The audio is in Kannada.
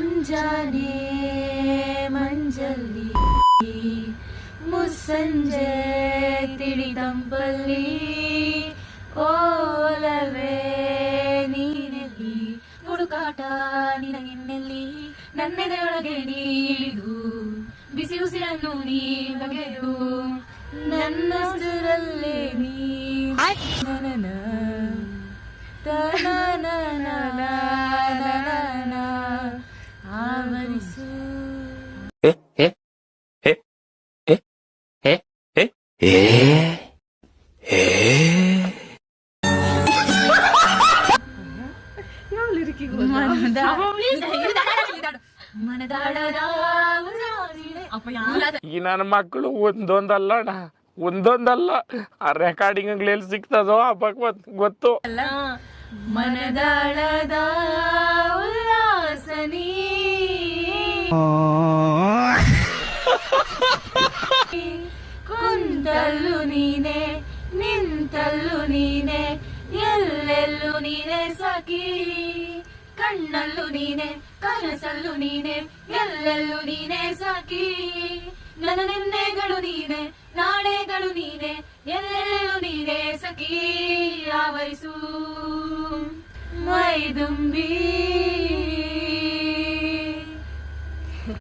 ಮುಂಜಾನೆ ಮಂಜಲ್ಲಿ ಮುಸ್ಸಂಜೆ ತಿಳಿದಂಬಲ್ಲಿ ಓಲವೇ ನೀನೆಲ್ಲಿ ಹುಡುಕಾಟ ನಿನಗೆನ್ನೆಲ್ಲಿ ನನ್ನೆದೆಯೊಳಗೆ ನೀಳಿದು ಬಿಸಿ ಉಸಿರನ್ನು ನೀ ಬಗೆದು ನನ್ನ ಸುರಲ್ಲೇ ನೀ ನನನ ಆವರಿಸು ಈ ನನ್ನ ಮಕ್ಕಳು ಒಂದೊಂದಲ್ಲ ಆ ರೆಕಾರ್ಡಿಂಗ್ ಎಲ್ಲಿ ಸಿಗ್ತದೋ ಹಬ್ಬಕ್ಕೆ ಗೊತ್ತು. ಮನದಾಳದ ಉಲ್ಲಾಸನಿ ಕುಂತಲ್ಲು ನೀನೆ ನಿಂತಲ್ಲು ನೀನೆ ಎಲ್ಲೆಲ್ಲೂ ನೀನೆ ಸಖಿ ಕಣ್ಣಲ್ಲೂ ನೀನೆ ಕನಸಲ್ಲೂ ನೀನೆ ಎಲ್ಲೆಲ್ಲೂ ನೀನೆ ಸಖಿ ನನ್ನ ನಿನ್ನೆಗಳು ನೀನೆ ನಾಳೆಗಳು ನೀನೆ ಎಲ್ಲೆಲ್ಲೂ ನೀನೆ ಸಖಿ ಆವರಿಸು ಮೈದುಂಬಿ